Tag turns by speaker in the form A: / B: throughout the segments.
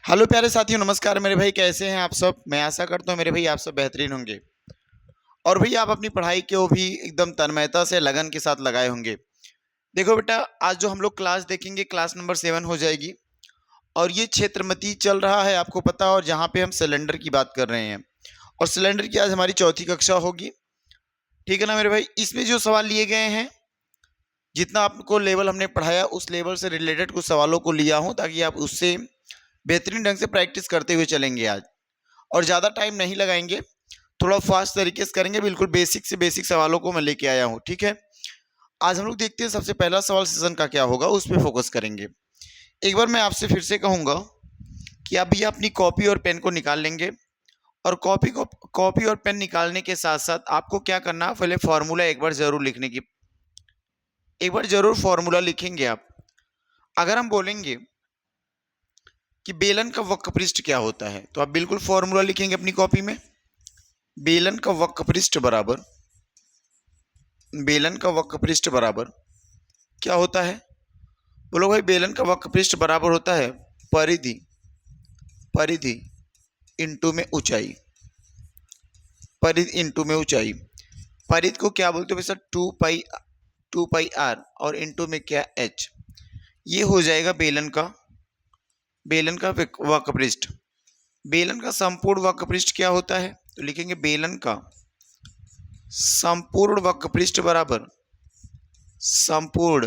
A: Hello प्यारे साथियों, नमस्कार मेरे भाई। कैसे हैं आप सब? मैं आशा करता हूँ मेरे भाई आप सब बेहतरीन होंगे और भैया आप अपनी पढ़ाई को भी एकदम तन्मयता से लगन के साथ लगाए होंगे। देखो बेटा, आज जो हम लोग क्लास देखेंगे क्लास नंबर 7 हो जाएगी और ये क्षेत्रमती चल रहा है, आपको पता, और जहाँ पे हम सिलेंडर की बात कर रहे हैं और सिलेंडर की आज हमारी चौथी कक्षा होगी। ठीक है ना मेरे भाई? इसमें जो सवाल लिए गए हैं, जितना आपको लेवल हमने पढ़ाया उस लेवल से रिलेटेड कुछ सवालों को लिया हूँ ताकि आप उससे बेहतरीन ढंग से प्रैक्टिस करते हुए चलेंगे आज। और ज़्यादा टाइम नहीं लगाएंगे, थोड़ा फास्ट तरीके से करेंगे। बिल्कुल बेसिक से बेसिक सवालों को मैं लेके आया हूँ। ठीक है, आज हम लोग देखते हैं सबसे पहला सवाल सेशन का क्या होगा, उस पर फोकस करेंगे। एक बार मैं आपसे फिर से कहूँगा कि आप भैया अपनी कॉपी और पेन को निकाल लेंगे और कॉपी और पेन निकालने के साथ साथ आपको क्या करना है, पहले फॉर्मूला एक बार जरूर लिखने की, एक बार जरूर फॉर्मूला लिखेंगे आप। अगर हम बोलेंगे कि बेलन का वक्रपृष्ठ क्या होता है तो आप बिल्कुल फॉर्मूला लिखेंगे अपनी कॉपी में। बेलन का वक्रपृष्ठ बराबर, बेलन का वक्रपृष्ठ बराबर क्या होता है? बोलो भाई, बेलन का वक्रपृष्ठ बराबर होता है परिधि, परिधि इंटू में ऊंचाई, परिधि इंटू में ऊंचाई। परिधि को क्या बोलते हो वैसा? 2 पाई आर और इंटू में क्या? एच। ये हो जाएगा बेलन का, बेलन का वक्रपृष्ठ। बेलन का संपूर्ण वक्रपृष्ठ क्या होता है तो लिखेंगे बेलन का संपूर्ण वक्रपृष्ठ बराबर, संपूर्ण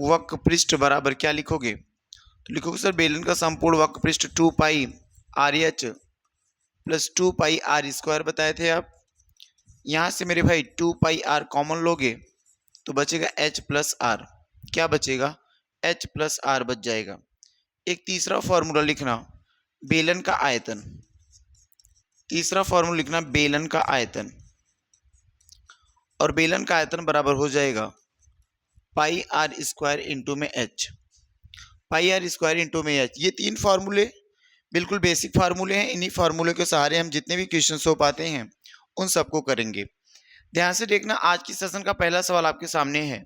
A: वक्रपृष्ठ बराबर क्या लिखोगे तो लिखोगे सर बेलन का संपूर्ण वक्रपृष्ठ 2 pi r h plus 2 pi are square बताए थे आप। यहाँ से मेरे भाई 2 पाई आर कॉमन लोगे तो बचेगा एच प्लस आर। क्या बचेगा? एच प्लस आर बच जाएगा। एक तीसरा फॉर्मूला लिखना, बेलन का आयतन। तीसरा फॉर्मूला लिखना बेलन का आयतन, और बेलन का आयतन बराबर हो जाएगा पाई आर स्क्वायर इंटू में H, pi are square into में एच। ये तीन फार्मूले बिल्कुल बेसिक फार्मूले हैं। इन्हीं फार्मूले के सहारे हम जितने भी क्वेश्चन हो पाते हैं उन सबको करेंगे। ध्यान से देखना, आज की सेशन का पहला सवाल आपके सामने है।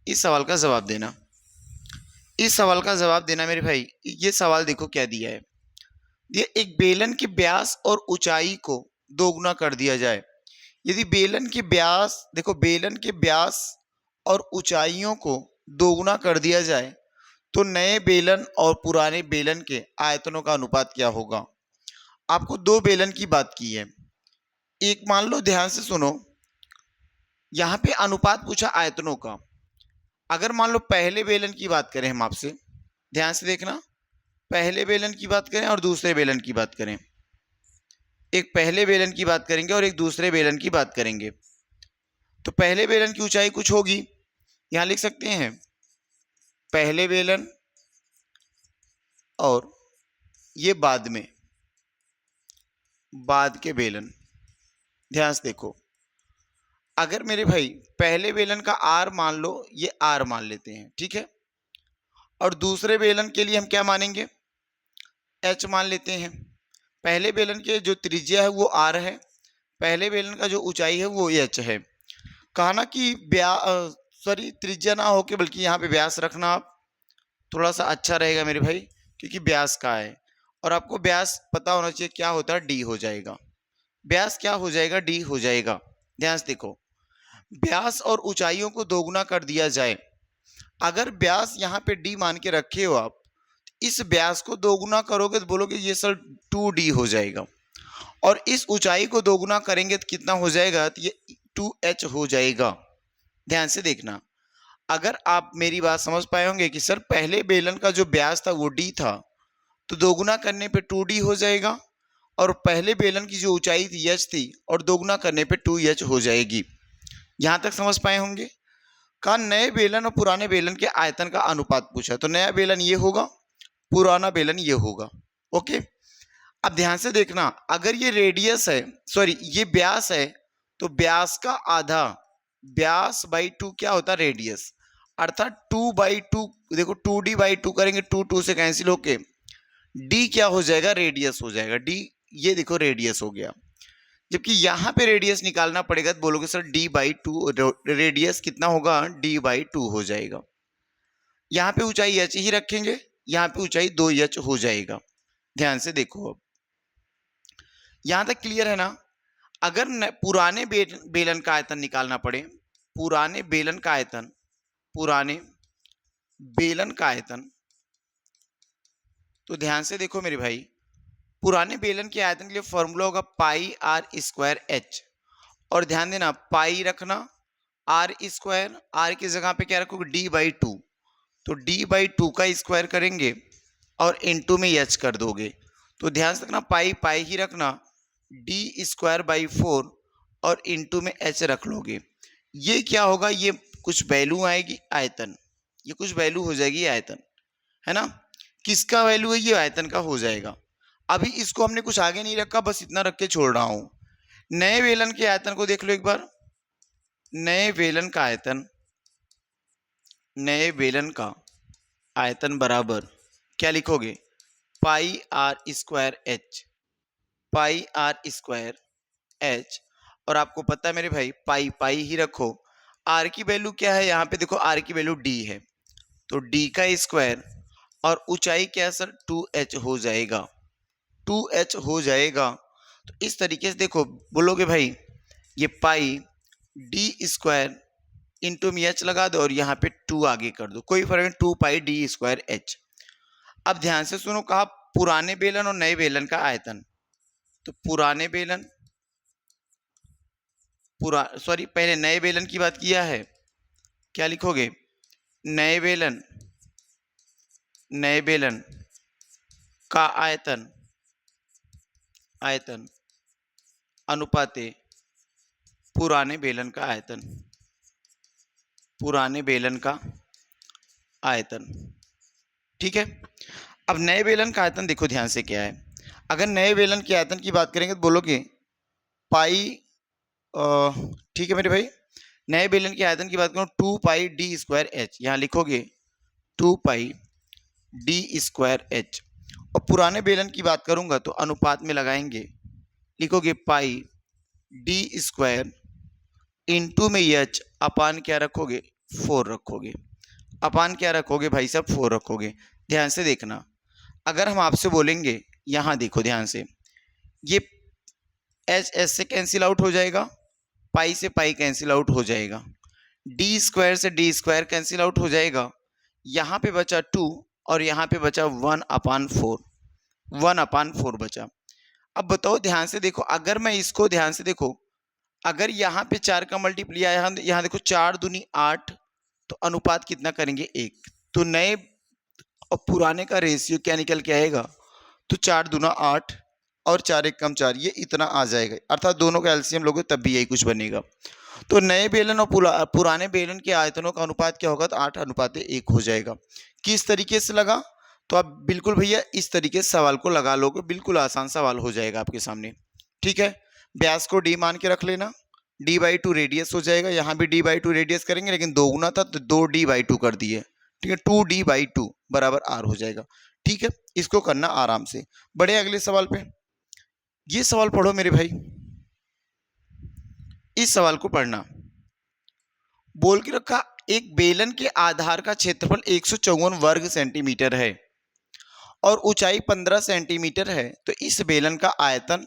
A: इस सवाल का जवाब देना, इस सवाल का जवाब देना मेरे भाई। ये सवाल देखो क्या दिया है। ये एक बेलन के व्यास और ऊंचाई को दोगुना कर दिया जाए। यदि बेलन के व्यास, देखो बेलन के व्यास और ऊंचाइयों को दोगुना कर दिया जाए तो नए बेलन और पुराने बेलन के आयतनों का अनुपात क्या होगा? आपको दो बेलन की बात की है। एक मान लो, ध्यान से सुनो, यहाँ पे अनुपात पूछा आयतनों का। अगर मान लो पहले बेलन की बात करें हम आपसे, ध्यान से देखना, पहले बेलन की बात करें और दूसरे बेलन की बात करें। एक पहले बेलन की बात करेंगे और एक दूसरे बेलन की बात करेंगे। तो पहले बेलन की ऊंचाई कुछ होगी, यहां लिख सकते हैं पहले बेलन, और ये बाद में, बाद के बेलन। ध्यान से देखो, अगर मेरे भाई पहले बेलन का आर मान लो, ये आर मान लेते हैं, ठीक है, और दूसरे बेलन के लिए हम क्या मानेंगे? एच मान लेते हैं। पहले बेलन के जो त्रिज्या है वो आर है, पहले बेलन का जो ऊंचाई है वो एच है। कहा ना कि सॉरी, त्रिज्या ना होके बल्कि यहाँ पे व्यास रखना आप, थोड़ा सा अच्छा रहेगा मेरे भाई, क्योंकि व्यास का है और आपको व्यास पता होना चाहिए क्या होता है। डी हो जाएगा, व्यास क्या हो जाएगा? डी हो जाएगा। ध्यान से देखो, व्यास और ऊंचाइयों को दोगुना कर दिया जाए। अगर व्यास यहाँ पे डी मान के रखे हो आप, इस व्यास को दोगुना करोगे तो बोलोगे ये सर 2d हो जाएगा, और इस ऊंचाई को दोगुना करेंगे तो कितना हो जाएगा? तो ये 2h हो जाएगा। ध्यान से देखना, अगर आप मेरी बात समझ पाए होंगे कि सर पहले बेलन का जो व्यास था वो d था, तो दोगुना करने पे 2d हो जाएगा, और पहले बेलन की जो ऊंचाई थी h थी, और दोगुना करने पे 2h हो जाएगी। यहां तक समझ पाए होंगे। का नए बेलन और पुराने बेलन के आयतन का अनुपात पूछा, तो नया बेलन ये होगा, पुराना बेलन ये होगा। ओके, अब ध्यान से देखना, अगर ये रेडियस है, सॉरी ये व्यास है, तो व्यास का आधा, व्यास बाई 2 क्या होता है? रेडियस। अर्थात 2/2, देखो 2d/2 करेंगे, 2 से कैंसिल होके d क्या हो जाएगा? रेडियस हो जाएगा। d ये देखो रेडियस हो गया, जबकि यहाँ पे रेडियस निकालना पड़ेगा तो बोलोगे सर d/2, रेडियस कितना होगा? d/2 हो जाएगा। यहाँ पे ऊंचाई h ही रखेंगे यहाँ पे ऊंचाई 2h हो जाएगा। ध्यान से देखो, अब यहां तक क्लियर है ना? अगर पुराने बेलन का आयतन निकालना पड़े, पुराने बेलन का आयतन, पुराने बेलन का आयतन, तो ध्यान से देखो मेरे भाई, पुराने बेलन के आयतन के लिए फॉर्मूला होगा पाई आर स्क्वायर एच। और ध्यान देना, पाई रखना, आर स्क्वायर, आर की जगह पे क्या रखोगे, d/2, तो d/2 का स्क्वायर करेंगे और इनटू में एच कर दोगे। तो ध्यान से रखना, पाई पाई ही रखना, d²/4 और इनटू में एच रख लोगे। ये क्या होगा, ये कुछ वैल्यू आएगी आयतन, ये कुछ वैल्यू हो जाएगी आयतन, है ना? किसका वैल्यू है, ये आयतन का हो जाएगा। अभी इसको हमने कुछ आगे नहीं रखा, बस इतना रख के छोड़ रहा हूं। नए बेलन के आयतन को देख लो एक बार। नए बेलन का आयतन, नए बेलन का आयतन बराबर क्या लिखोगे, pi are square h, pi are square h. और आपको पता है मेरे भाई, पाई पाई ही रखो। आर की वैल्यू क्या है, यहाँ पे देखो आर की वैल्यू डी है, तो डी का स्क्वायर और ऊंचाई क्या है सर, 2h हो जाएगा, 2h हो जाएगा। तो इस तरीके से देखो, बोलोगे भाई ये पाई d² इंटू में एच लगा दो और यहाँ पे 2 आगे कर दो, कोई फर्क नहीं, 2 पाई d² h। अब ध्यान से सुनो, कहा पुराने बेलन और नए बेलन का आयतन। तो पुराने बेलन, पहले नए बेलन की बात किया है, क्या लिखोगे, नए बेलन, नए बेलन का आयतन, आयतन अनुपाते पुराने बेलन का आयतन, पुराने बेलन का आयतन। ठीक है, अब नए बेलन का आयतन देखो ध्यान से क्या है। अगर नए बेलन के आयतन की बात करेंगे तो बोलोगे पाई, ठीक है मेरे भाई, नए बेलन के आयतन की बात करूं 2 पाई d² h, यहाँ लिखोगे 2 पाई d²h। और पुराने बेलन की बात करूंगा तो अनुपात में लगाएंगे, लिखोगे पाई d² इंटू में h अपान क्या रखोगे, 4 रखोगे, अपान क्या रखोगे भाई साहब, 4 रखोगे। ध्यान से देखना, अगर हम आपसे बोलेंगे, यहां देखो ध्यान से, ये एच से कैंसिल आउट हो जाएगा, पाई से पाई कैंसिल आउट हो जाएगा, d² से d² कैंसिल आउट हो जाएगा, यहाँ पे बचा 2 और यहाँ पे बचा 1/4, 1/4 बचा। अब बताओ ध्यान से देखो, अगर मैं इसको ध्यान से देखो, अगर यहाँ पे 4 का मल्टीप्लाई, यहाँ देखो 4 दूनी 8, तो अनुपात कितना करेंगे, 1। तो नए और पुराने का रेशियो क्या निकल के आएगा, तो 4 दूना 8 और 4 एक कम 4, ये इतना आ जाएगा, अर्थात दोनों का एलसीएम लोगे तब भी यही कुछ बनेगा। तो नए बेलन और पुराने बेलन के आयतनों का अनुपात क्या होगा, तो 8:1 हो जाएगा। किस तरीके से लगा, तो आप बिल्कुल भैया इस तरीके से सवाल को लगा लोगे, बिल्कुल आसान सवाल हो जाएगा आपके सामने। ठीक है, व्यास को d मान के रख लेना, d/2 रेडियस हो जाएगा, यहाँ भी d/2 रेडियस करेंगे, लेकिन 2 गुना था तो 2d/2 कर दिए। ठीक है, 2d/2 बराबर r हो जाएगा। ठीक है, इसको करना आराम से। बढ़े अगले सवाल पे, ये सवाल पढ़ो मेरे भाई, इस सवाल को पढ़ना। बोल के रखा, एक बेलन के आधार का क्षेत्रफल 154 वर्ग सेंटीमीटर है और ऊंचाई 15 सेंटीमीटर है, तो इस बेलन का आयतन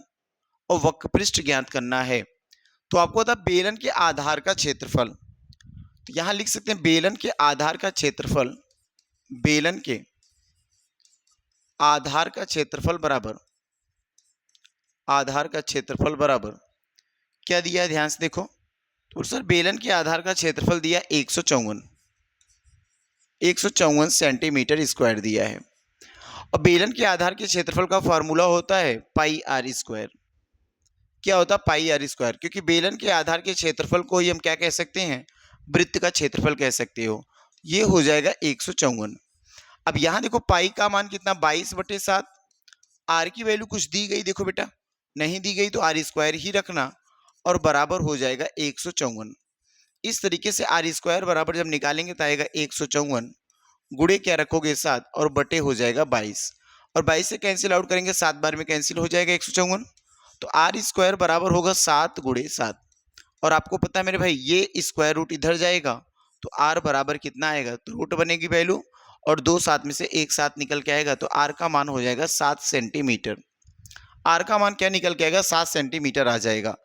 A: और वक्रपृष्ठ ज्ञात करना है। तो आपको बता बेलन के आधार का क्षेत्रफल, तो यहां लिख सकते हैं बेलन के आधार का क्षेत्रफल, बेलन के आधार का क्षेत्रफल बराबर, आधार का क्षेत्रफल बराबर क्या दिया है, ध्यान से देखो। तो सर बेलन के आधार का क्षेत्रफल दिया 154 सेंटीमीटर स्क्वायर दिया है। और बेलन के आधार के क्षेत्रफल का फॉर्मूला होता है पाई आर स्क्वायर। क्या होता है, पाई आर स्क्वायर, क्योंकि बेलन के आधार के क्षेत्रफल को ही हम क्या कह सकते हैं, वृत्त का क्षेत्रफल कह सकते हो। ये हो जाएगा 154। अब यहाँ देखो पाई का मान कितना, 22/7। आर की वैल्यू कुछ दी गई, देखो बेटा नहीं दी गई तो आर स्क्वायर ही रखना और बराबर हो जाएगा 154। इस तरीके से आर स्क्वायर बराबर जब निकालेंगे तो आएगा 154, गुणे क्या रखोगे 7 और बटे हो जाएगा 22, और 22 से कैंसिल आउट करेंगे 7 बार में कैंसिल हो जाएगा 154। तो आर स्क्वायर बराबर होगा 7 × 7। और आपको पता है मेरे भाई ये स्क्वायर रूट इधर जाएगा तो आर बराबर कितना आएगा, तो रूट बनेगी वैल्यू और 2 साथ में से एक साथ निकल के आएगा, तो आर का मान हो जाएगा 7 सेंटीमीटर। आर का मान क्या निकल के आएगा? 7 सेंटीमीटर आ जाएगा।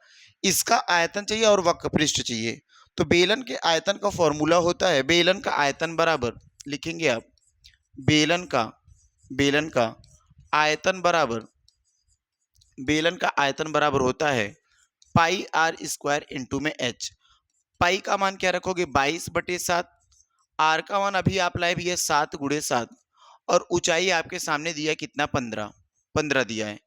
A: इसका आयतन चाहिए और वक्रपृष्ठ चाहिए, तो बेलन के आयतन का फॉर्मूला होता है बेलन का आयतन बराबर, लिखेंगे आप बेलन का आयतन बराबर, बेलन का आयतन बराबर होता है पाई आर स्क्वायर इंटू में एच। पाई का मान क्या रखोगे? 22/7। आर का मान अभी आप लाए भैया 7 × 7, और ऊंचाई आपके सामने दिया है कितना? 15 दिया है।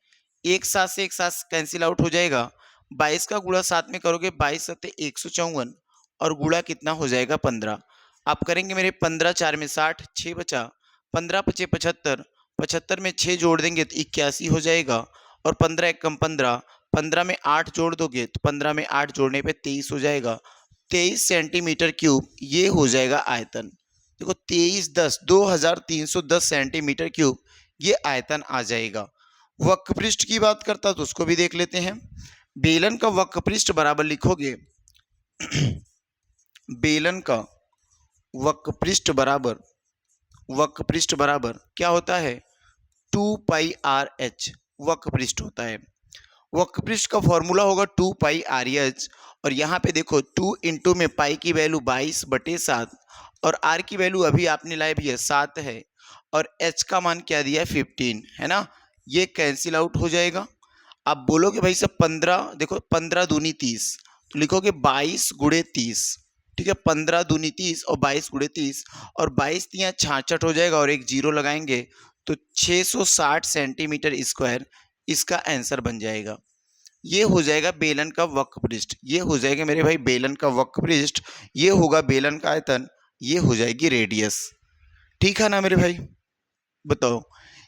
A: एक साथ से एक साथ कैंसिल आउट हो जाएगा। 22 का गुणा 7 में करोगे 22 सत्ते 154, और गुणा कितना हो जाएगा? 15। आप करेंगे मेरे 15 4 में 60, 6 बचा, 15 पचे 75, 75 में 6 जोड़ देंगे तो 81 हो जाएगा, और 15 एक कम 15, 15 में 8 जोड़ दोगे तो 15 में 8 जोड़ने पे 23 हो जाएगा। 23 सेंटीमीटर क्यूब ये हो जाएगा आयतन। देखो 23×10 2310 सेंटीमीटर क्यूब ये आयतन आ जाएगा। वक्रपृष्ठ की बात करता तो उसको भी देख लेते हैं। बेलन का वक्रपृष्ठ बराबर लिखोगे बेलन का वक्रपृष्ठ बराबर क्या होता है? 2πRh वक्रपृष्ठ होता है। वक्रपृष्ठ का फॉर्मूला होगा 2πRh, और यहाँ पे देखो 2 इंटू में पाई की वैल्यू 22/7, और आर की वैल्यू अभी आपने लाए भैया 7 है, और एच का मान क्या दिया है? 15 है ना। ये कैंसिल आउट हो जाएगा। आप बोलोगे भाई सब 15, देखो 15 दूनी 30, तो लिखोगे 22 × 30, ठीक है। 15 दूनी 30 और 22 × 30, और 22 तियाँ 66 हो जाएगा, और एक जीरो लगाएंगे तो 660 सेंटीमीटर स्क्वायर इसका आंसर बन जाएगा। ये हो जाएगा बेलन का वक्रपृष्ठ, ये हो जाएगा मेरे भाई बेलन का वक्रपृष्ठ, ये होगा बेलन का आयतन, ये हो जाएगी रेडियस। ठीक है ना मेरे भाई? बताओ,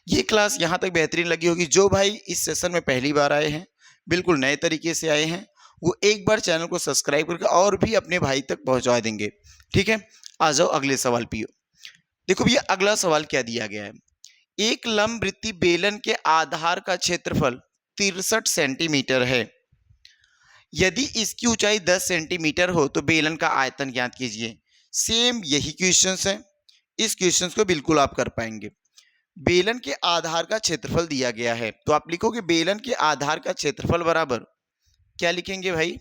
A: ये क्लास यहाँ तक बेहतरीन लगी होगी। जो भाई इस सेशन में पहली बार आए हैं, बिल्कुल नए तरीके से आए हैं, वो एक बार चैनल को सब्सक्राइब करके और भी अपने भाई तक पहुँचा देंगे। ठीक है, आ जाओ अगले सवाल पियो। देखो भैया अगला सवाल क्या दिया गया है? एक लंबवृत्तीय बेलन के आधार का क्षेत्रफल 63 सेंटीमीटर है। यदि इसकी ऊंचाई 10 सेंटीमीटर हो तो बेलन का आयतन ज्ञात कीजिए। सेम यही क्वेश्चंस हैं, इस क्वेश्चंस को बिल्कुल आप कर पाएंगे। बेलन के आधार का क्षेत्रफल दिया गया है, तो आप लिखोगे बेलन के आधार का क्षेत्रफल बराबर क्या लिखेंगे भाई?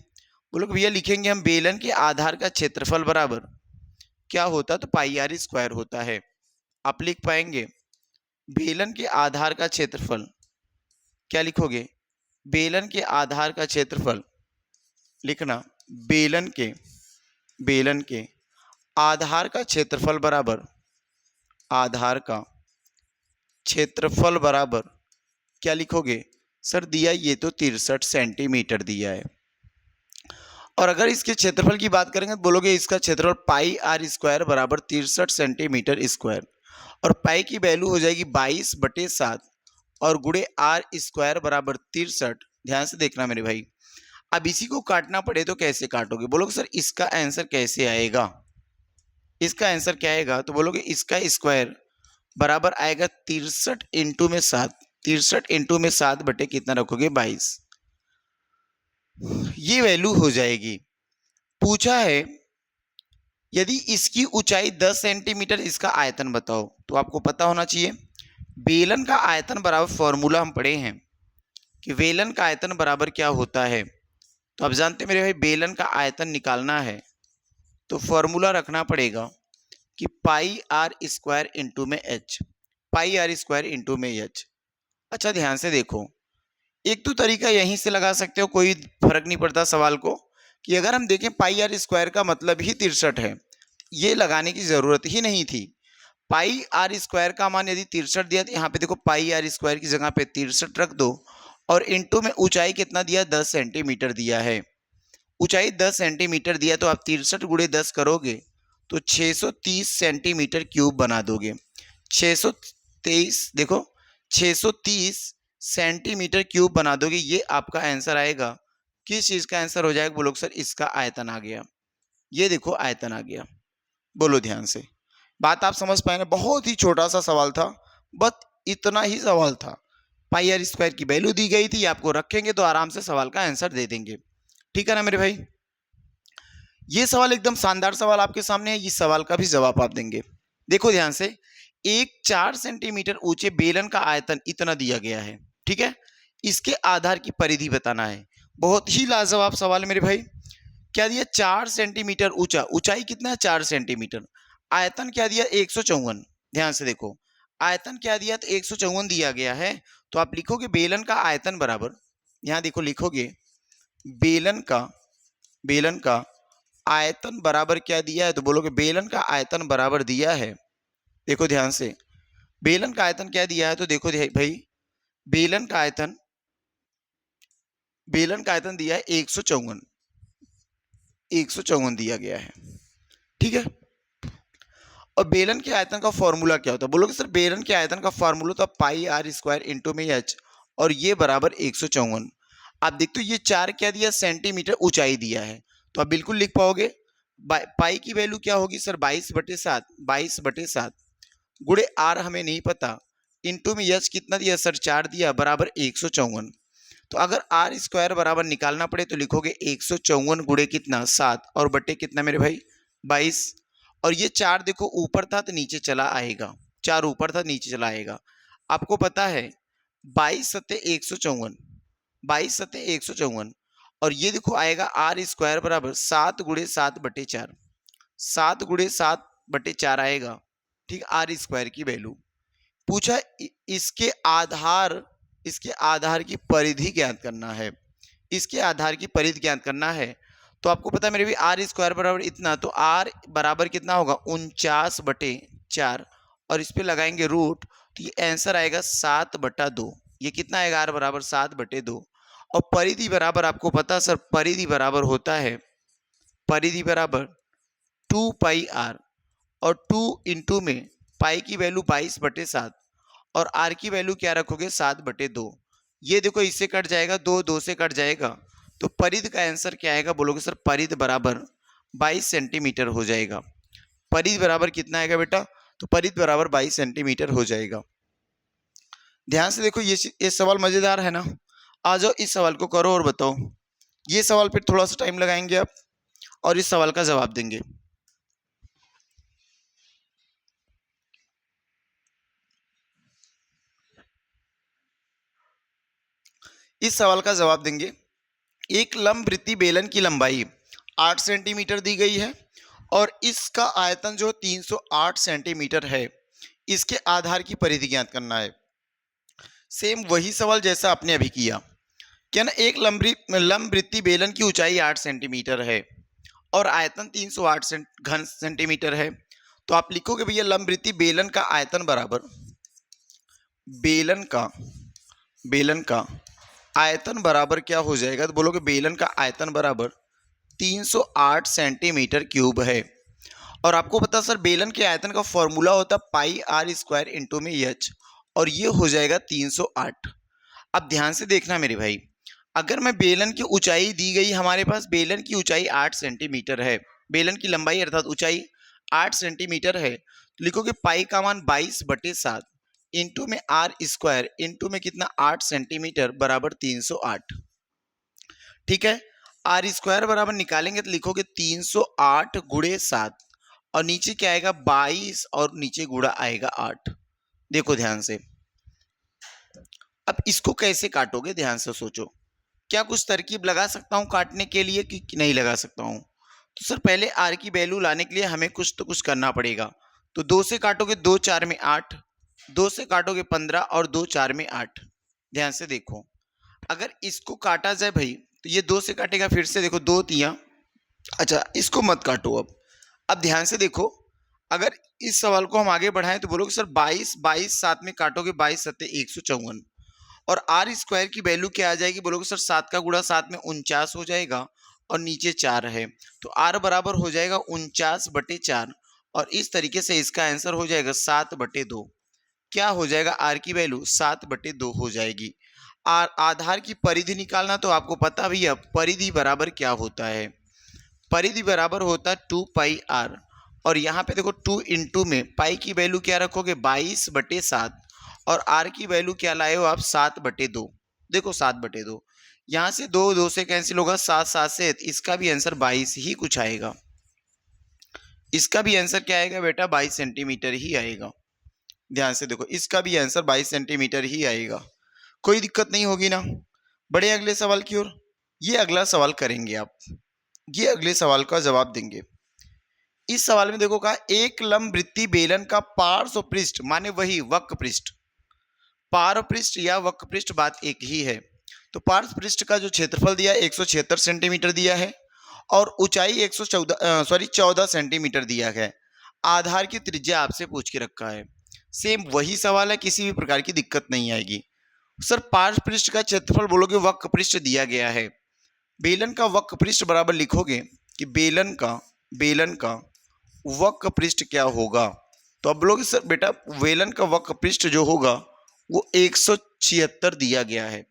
A: बोलो भैया लिखेंगे हम बेलन के आधार का क्षेत्रफल बराबर क्या होता है? तो πr² होता है। आप लिख पाएंगे बेलन के आधार का क्षेत्रफल, क्या लिखोगे? बेलन के आधार का क्षेत्रफल लिखना, बेलन के आधार का क्षेत्रफल बराबर, आधार का क्षेत्रफल बराबर क्या लिखोगे? सर दिया ये तो 63 सेंटीमीटर दिया है, और अगर इसके क्षेत्रफल की बात करेंगे तो बोलोगे इसका क्षेत्रफल πr² बराबर 63 सेंटीमीटर स्क्वायर, और पाई की वैल्यू हो जाएगी 22/7, और गुणे r² बराबर 63। ध्यान से देखना मेरे भाई। अब इसी को काटना पड़े तो कैसे काटोगे? बोलोगे सर इसका आंसर कैसे आएगा? इसका आंसर क्या आएगा? तो बोलोगे इसका स्क्वायर बराबर आएगा 63 इंटू में 7, 63 इंटू में 7 बटे कितना रखोगे? 22। ये वैल्यू हो जाएगी। पूछा है यदि इसकी ऊंचाई 10 सेंटीमीटर, इसका आयतन बताओ। तो आपको पता होना चाहिए बेलन का आयतन बराबर, फॉर्मूला हम पढ़े हैं कि बेलन का आयतन बराबर क्या होता है। तो आप जानते हैं मेरे भाई बेलन का आयतन निकालना है तो फॉर्मूला रखना पड़ेगा कि πr² इंटू में h, πr² इंटू में h। अच्छा ध्यान से देखो, एक तो तरीका यहीं से लगा सकते हो, कोई फर्क नहीं पड़ता सवाल को, कि अगर हम देखें πr² का मतलब ही 63 है, ये लगाने की जरूरत ही नहीं थी। πr² का मान यदि 63 दिया तो यहाँ पे देखो πr² की जगह पे 63 रख दो, और इंटू में ऊंचाई कितना दिया? 10 सेंटीमीटर दिया है। ऊंचाई 10 सेंटीमीटर दिया तो आप 63 × 10 करोगे तो 630 सेंटीमीटर क्यूब बना दोगे। 623 देखो 630 सेंटीमीटर क्यूब बना दोगे, ये आपका आंसर आएगा। किस चीज का आंसर हो जाएगा? बोलो सर इसका आयतन आ गया। ये देखो आयतन आ गया। बोलो ध्यान से, बात आप समझ पाए ना? बहुत ही छोटा सा सवाल था, बस इतना ही सवाल था। πr² की वैल्यू दी गई थी, आपको रखेंगे तो आराम से सवाल का आंसर दे देंगे। ठीक है ना मेरे भाई? ये सवाल एकदम शानदार सवाल आपके सामने है, इस सवाल का भी जवाब आप देंगे। देखो ध्यान से, एक 4 सेंटीमीटर ऊंचे बेलन का आयतन इतना दिया गया है, ठीक है। इसके आधार की परिधि बताना है। बहुत ही लाजवाब सवाल है मेरे भाई। क्या दिया? 4 सेंटीमीटर ऊंचा, ऊंचाई कितना है? 4 सेंटीमीटर। आयतन क्या दिया? 154। ध्यान से देखो, आयतन क्या दिया? तो 154 दिया गया है। तो आप लिखोगे बेलन का आयतन बराबर, यहां देखो लिखोगे बेलन का आयतन बराबर क्या दिया है? तो बोलोगे बेलन का आयतन बराबर दिया है, देखो ध्यान से, बेलन का आयतन क्या दिया है? तो देखो भाई, बेलन का आयतन दिया है 154 दिया गया है, ठीक है। और बेलन के आयतन का फॉर्मूला क्या होता है? बोलोगे सर बेलन के आयतन का फॉर्मूला तो पाई आर स्क्वायर इंटू में एच, और ये बराबर 154। आप देखते हो ये 4 क्या दिया? सेंटीमीटर ऊंचाई दिया है, तो आप बिल्कुल लिख पाओगे। पाई की वैल्यू क्या होगी सर? 22/7 गुणे आर हमें नहीं पता, इंटू में एच कितना दिया सर? 4 दिया, बराबर 154। तो अगर आर स्क्वायर बराबर निकालना पड़े तो लिखोगे 154 गुणे कितना? 7, और बटे कितना मेरे भाई? 22। और ये 4 देखो ऊपर था तो नीचे चला आएगा, 4 ऊपर था नीचे चला आएगा। आपको पता है 22×154, और ये देखो आएगा आर स्क्वायर बराबर 7 गुणे 7/4, 7×7/4 आएगा, ठीक। आर स्क्वायर की वैल्यू पूछा, इसके आधार की परिधि ज्ञात करना है, इसके आधार की परिधि ज्ञात करना है। तो आपको पता है मेरे भी आर स्क्वायर बराबर इतना, तो आर बराबर कितना होगा? 49/4, और इस पे लगाएंगे रूट, तो ये आंसर आएगा 7/2। ये कितना आएगा? आर बराबर 7/2। और परिधि बराबर आपको पता सर, परिधि बराबर होता है, परिधि बराबर 2πr, और 2 इंटू में पाई की वैल्यू 22/7, और आर की वैल्यू क्या रखोगे? 7/2। ये देखो इससे कट जाएगा, 2 से कट जाएगा, तो परिधि का आंसर क्या आएगा? बोलोगे सर परिधि बराबर 22 सेंटीमीटर हो जाएगा। परिधि बराबर कितना आएगा बेटा? तो परिधि बराबर 22 सेंटीमीटर हो जाएगा। ध्यान से देखो, ये सवाल मजेदार है ना। आ जाओ इस सवाल को करो और बताओ। ये सवाल पे थोड़ा सा टाइम लगाएंगे आप, और इस सवाल का जवाब देंगे। इस सवाल का जवाब देंगे। एक लंबवृत्तीय बेलन की लंबाई 8 सेंटीमीटर दी गई है, और इसका आयतन जो 308 सेंटीमीटर है। इसके आधार की परिधि ज्ञात करना है। सेम वही सवाल जैसा आपने अभी किया, क्या ना। एक लंबवृत्तीय बेलन की ऊंचाई 8 सेंटीमीटर है और आयतन 308 घन सेंटीमीटर है। तो आप लिखोगे भैया लंबवृत्तीय बेलन का आयतन बराबर, बेलन का आयतन बराबर क्या हो जाएगा? तो बोलोगे बेलन का आयतन बराबर 308 सेंटीमीटर क्यूब है। और आपको पता सर बेलन के आयतन का फॉर्मूला होता है पाई आर स्क्वायर इंटू में एच, और ये हो जाएगा 308। अब ध्यान से देखना मेरे भाई, अगर मैं बेलन की ऊंचाई दी गई, हमारे पास बेलन की ऊंचाई 8 सेंटीमीटर है, बेलन की लंबाई अर्थात ऊंचाई 8 सेंटीमीटर है, तो लिखोगे पाई का मान 22/7 इंटू में आर स्क्वायर इंटू में कितना? 8 सेंटीमीटर बराबर 308, ठीक है। आर स्क्वायर बराबर निकालेंगे तो लिखोगे 308 गुणे 7, और नीचे क्या आएगा? 22, और नीचे गुणा आएगा 8। देखो ध्यान से, अब इसको कैसे काटोगे? ध्यान से सोचो, क्या कुछ तरकीब लगा सकता हूं काटने के लिए कि नहीं लगा सकता हूं? तो सर पहले आर की वैल्यू लाने के लिए हमें कुछ तो कुछ करना पड़ेगा। तो 2 से काटोगे 2 4 में 8, 2 से काटोगे 15, और 2 4 में 8। ध्यान से देखो, अगर इसको काटा जाए भाई तो ये 2 से काटेगा, फिर से देखो 2 3, अच्छा इसको मत काटो। अब ध्यान से देखो, अगर इस सवाल को हम आगे बढ़ाएं तो बोलोगे सर 22 7 में काटोगे 22 7 154, और आर स्क्वायर की वैल्यू क्या आ जाएगी? बोलोगे सर 7 का गुणा 7 में 49 हो जाएगा, और नीचे 4 है, तो आर बराबर हो जाएगा 49/4, और इस तरीके से इसका आंसर हो जाएगा 7/2। क्या हो जाएगा? आर की वैल्यू 7/2 हो जाएगी। आधार की परिधि निकालना तो आपको पता भी है, परिधि बराबर क्या होता है? परिधि बराबर होता है 2πr, और यहाँ पे देखो 2 इंटू में पाई की वैल्यू क्या रखोगे? 22/7, और आर की वैल्यू क्या लाए हो आप? 7/2। देखो 7/2, यहाँ से 2 से कैंसिल होगा, 7 से, इसका भी आंसर 22 ही कुछ आएगा। इसका भी आंसर क्या आएगा बेटा? 22 सेंटीमीटर ही आएगा। ध्यान से देखो, इसका भी आंसर 22 सेंटीमीटर ही आएगा, कोई दिक्कत नहीं होगी ना। बढ़े अगले सवाल की ओर। ये अगला सवाल करेंगे आप, ये अगले सवाल का जवाब देंगे। इस सवाल में देखो कहा, एक लंबवृत्तीय बेलन का पार्श्व पृष्ठ माने वही वक्र पृष्ठ, पार्श्व पृष्ठ या वक्र पृष्ठ बात एक ही है। तो पार्श्व पृष्ठ का जो क्षेत्रफल दिया है 176 सेंटीमीटर दिया है और ऊंचाई 14 सेंटीमीटर दिया है। आधार की त्रिज्या आपसे पूछ के रखा है। सेम वही सवाल है, किसी भी प्रकार की दिक्कत नहीं आएगी। सर पार्श्व पृष्ठ का क्षेत्रफल बोलोगे, वक्र पृष्ठ दिया गया है, बेलन का वक्र पृष्ठ बराबर लिखोगे कि बेलन का वक्र पृष्ठ क्या होगा। तो अब बोलोगे सर बेटा बेलन का वक्र पृष्ठ जो होगा वो 176 दिया गया है।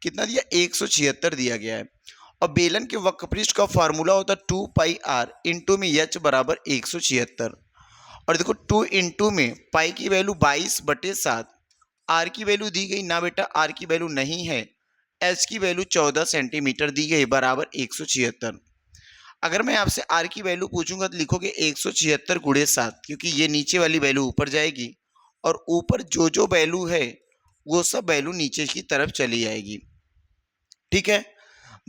A: कितना दिया? 176 दिया गया है। और बेलन के वक्र पृष्ठ का फार्मूला होता है 2 पाई आर इंटू में एच बराबर 176। और देखो 2 इंटू में पाई की वैल्यू 22/7, आर की वैल्यू दी गई ना बेटा, आर की वैल्यू नहीं है, एच की वैल्यू 14 सेंटीमीटर दी गई बराबर 176। अगर मैं आपसे आर की वैल्यू पूछूंगा तो लिखोगे 176 गुणे 7, क्योंकि ये नीचे वाली वैल्यू ऊपर जाएगी और ऊपर जो जो वैल्यू है वो सब वैल्यू नीचे की तरफ चली जाएगी। ठीक है,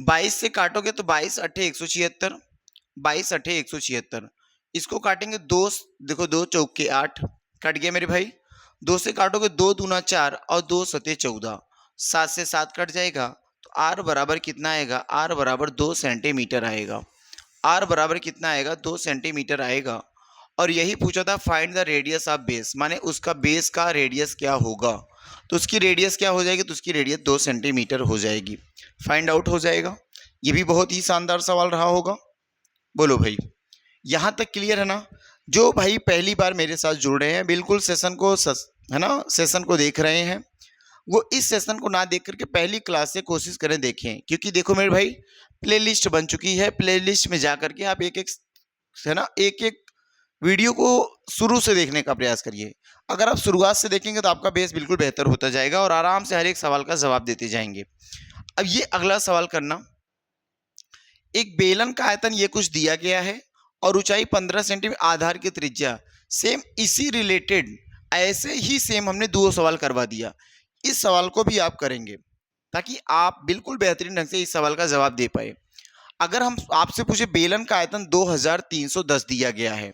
A: 22 से काटोगे तो 22 अठे 176, 22 अठे 176, इसको काटेंगे दो, देखो 2 चौके 8 कट गया मेरे भाई। 2 से काटोगे 2 दूना 4 और 2 सते 14, 7 से 7 कट जाएगा तो आर बराबर कितना आएगा? आर बराबर 2 सेंटीमीटर आएगा। आर बराबर कितना आएगा? 2 सेंटीमीटर आएगा। और यही पूछा था find the radius of base, माने उसका बेस का रेडियस क्या होगा। तो उसकी रेडियस क्या हो जाएगी? तो उसकी रेडियस 2 सेंटीमीटर हो जाएगी। फाइंड आउट हो जाएगा। ये भी बहुत ही शानदार सवाल रहा होगा। बोलो भाई, यहाँ तक क्लियर है ना? जो भाई पहली बार मेरे साथ जुड़ रहे हैं, बिल्कुल सेशन को है ना, सेशन को देख रहे हैं, वो इस सेशन को ना देख करके पहली क्लास से कोशिश करें देखें, क्योंकि देखो मेरे भाई प्लेलिस्ट बन चुकी है। प्लेलिस्ट में जा करके आप एक एक है ना, एक एक वीडियो को शुरू से देखने का प्रयास करिए। अगर आप शुरुआत से देखेंगे तो आपका बेस बिल्कुल बेहतर होता जाएगा और आराम से हर एक सवाल का जवाब देते जाएंगे। अब ये अगला सवाल करना, एक बेलन का आयतन ये कुछ दिया गया है और ऊंचाई 15 सेंटीमीटर, आधार की त्रिज्या सेम, इसी रिलेटेड ऐसे ही सेम हमने 2 सवाल करवा दिया। इस सवाल को भी आप करेंगे ताकि आप बिल्कुल बेहतरीन ढंग से इस सवाल का जवाब दे पाए। अगर हम आपसे पूछे बेलन का आयतन 2310 दिया गया है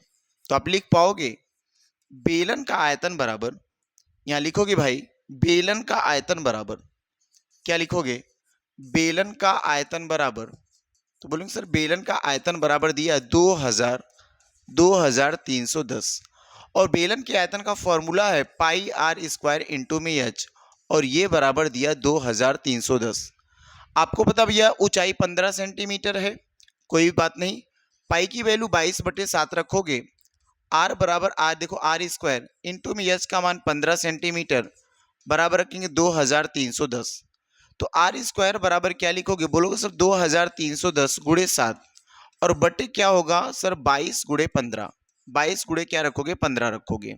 A: तो आप लिख पाओगे बेलन का आयतन बराबर, यहां लिखोगे भाई बेलन का आयतन बराबर, क्या लिखोगे? बेलन का आयतन बराबर, तो बोलेंगे सर बेलन का आयतन बराबर दिया 2310 और बेलन के आयतन का फॉर्मूला है पाई आर स्क्वायर इंटू में एच और ये बराबर दिया 2310। आपको पता भैया ऊंचाई 15 सेंटीमीटर है, कोई बात नहीं, पाई की वैल्यू 22/7 रखोगे, आर बराबर आर, देखो आर स्क्वायर इंटू में एच का मान 15 सेंटीमीटर बराबर रखेंगे 2310। तो आर स्क्वायर बराबर क्या लिखोगे? बोलोगे सर 2310 गुणे 7 और बटे क्या होगा सर 22 गुणे 15, 22 गुणे क्या रखोगे? 15 रखोगे।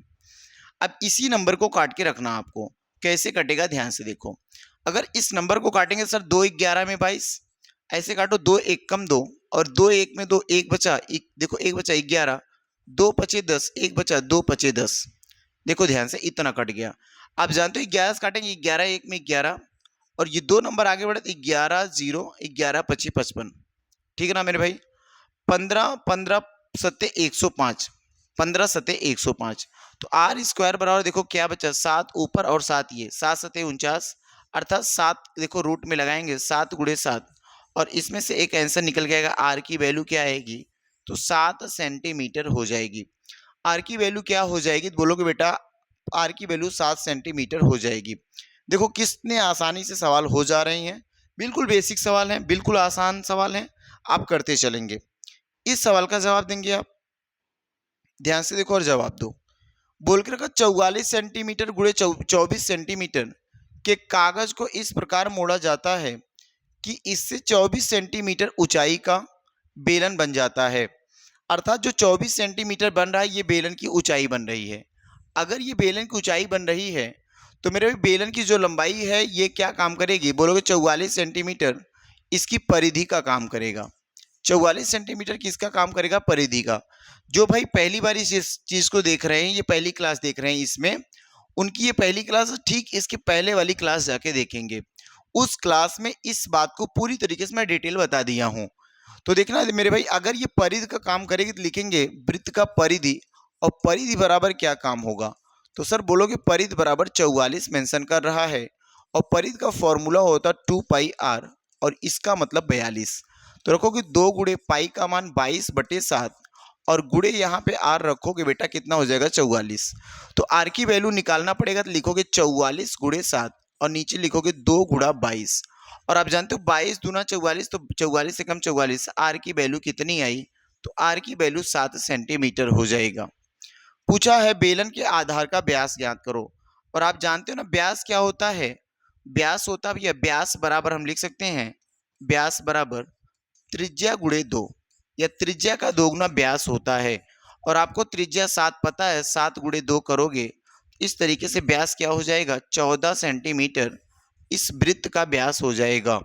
A: अब इसी नंबर को काट के रखना आपको, कैसे कटेगा ध्यान से देखो। अगर इस नंबर को काटेंगे सर 2 × 11 में 22, ऐसे काटो 2 × 1 कम 2 और 2 × 1 में 2, 1 बचा, देखो 1 बचा 11, 2 पचे 10, 1 बचा 2 पचे 10, देखो ध्यान से इतना कट गया। आप जानते हो 11 से काटेंगे 11 × 1 में 11 और ये 2 नंबर आगे बढ़े 11 0, 11 25 55, ठीक है ना मेरे भाई? 15 15 सत्ते 105, 15 सत्ते 105। तो आर स्क्वायर बराबर देखो क्या बचा 7 ऊपर और 7 ये 7 सत्ते 49, अर्थात 7 देखो रूट में लगाएंगे 7 गुणे 7 और इसमें से एक आंसर निकल जाएगा। आर की वैल्यू क्या आएगी? तो 7 सेंटीमीटर हो जाएगी। आर की वैल्यू क्या हो जाएगी? बोलोगे बेटा आर की वैल्यू 7 सेंटीमीटर हो जाएगी। देखो कितने आसानी से सवाल हो जा रहे हैं, बिल्कुल बेसिक सवाल हैं, बिल्कुल आसान सवाल हैं, आप करते चलेंगे। इस सवाल का जवाब देंगे आप, ध्यान से देखो और जवाब दो। बोल के रखा 44 सेंटीमीटर गुणे 24 सेंटीमीटर के कागज को इस प्रकार मोड़ा जाता है कि इससे 24 सेंटीमीटर ऊंचाई का बेलन बन जाता है। अर्थात जो 24 सेंटीमीटर बन रहा है ये बेलन की ऊंचाई बन रही है। अगर ये बेलन की ऊंचाई बन रही है तो मेरे बेलन की जो लंबाई है ये क्या काम करेगी? बोलोगे 44 सेंटीमीटर इसकी परिधि का काम करेगा। 44 सेंटीमीटर किसका काम करेगा? परिधि का। जो भाई पहली बार इस चीज को देख रहे हैं, ये पहली क्लास देख रहे हैं, इसमें उनकी ये पहली क्लास, ठीक इसके पहले वाली क्लास जाके देखेंगे। उस क्लास में इस बात को पूरी तरीके से मैं डिटेल बता दिया हूँ। तो देखना मेरे भाई, अगर ये परिधि का काम करेगी तो लिखेंगे वृत्त का परिधि, और परिधि बराबर क्या काम होगा, तो सर बोलोगे परिधि बराबर 44 मेंशन कर रहा है, और परिधि का फॉर्मूला होता 2 पाई आर, और इसका मतलब 42। तो रखोगे 2 गुणे पाई का मान 22/7, और गुणे यहाँ पे आर रखोगे बेटा, कितना हो जाएगा 44। तो आर की वैल्यू निकालना पड़ेगा, तो लिखोगे 44 गुणे 7, और नीचे लिखोगे 2 गुणा 22। और आप जानते हो 22 दूना 44, तो 44 से कम 44, आर की वैल्यू कितनी आई, तो आर की वैल्यू 7 सेंटीमीटर हो जाएगा। पूछा है बेलन के आधार का व्यास ज्ञात करो, और आप जानते हो ना व्यास क्या होता है, व्यास होता है, व्यास बराबर हम लिख सकते हैं, व्यास बराबर त्रिज्या गुणे 2, या त्रिज्या का 2 गुना व्यास होता है। और आपको त्रिज्या 7 पता है, 7 गुणे 2 करोगे, इस तरीके से व्यास क्या हो जाएगा 14 सेंटीमीटर इस वृत्त का व्यास हो जाएगा।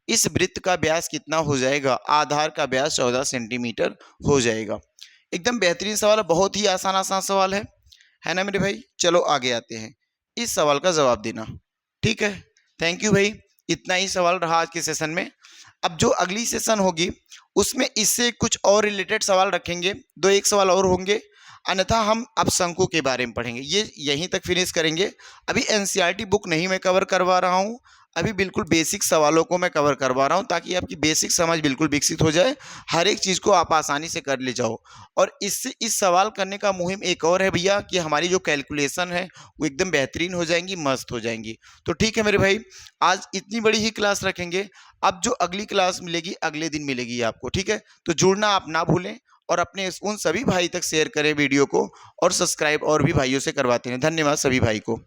A: इस वृत्त का व्यास कितना हो जाएगा, आधार का व्यास 14 सेंटीमीटर हो जाएगा। एकदम बेहतरीन सवाल है, बहुत ही आसान आसान सवाल है ना मेरे भाई। चलो आगे आते हैं, इस सवाल का जवाब देना, ठीक है। थैंक यू भाई, इतना ही सवाल रहा आज के सेशन में। अब जो अगली सेशन होगी उसमें इससे कुछ और रिलेटेड सवाल रखेंगे, 2-1 सवाल और होंगे, अन्यथा हम अब शंकु के बारे में पढ़ेंगे। ये यहीं तक फिनिश करेंगे। अभी एनसीईआरटी बुक नहीं मैं कवर करवा रहा हूँ, अभी बिल्कुल बेसिक सवालों को मैं कवर करवा रहा हूँ, ताकि आपकी बेसिक समझ बिल्कुल विकसित हो जाए, हर एक चीज़ को आप आसानी से कर ले जाओ। और इससे इस सवाल करने का मुहिम एक और है भैया, कि हमारी जो कैलकुलेशन है वो एकदम बेहतरीन हो जाएंगी, मस्त हो जाएंगी। तो ठीक है मेरे भाई, आज इतनी बड़ी ही क्लास रखेंगे। अब जो अगली क्लास मिलेगी अगले दिन मिलेगी आपको, ठीक है। तो जुड़ना आप ना भूलें, और अपने उन सभी भाई तक शेयर करें वीडियो को, और सब्सक्राइब और भी भाइयों से करवाते हैं। धन्यवाद सभी भाई को।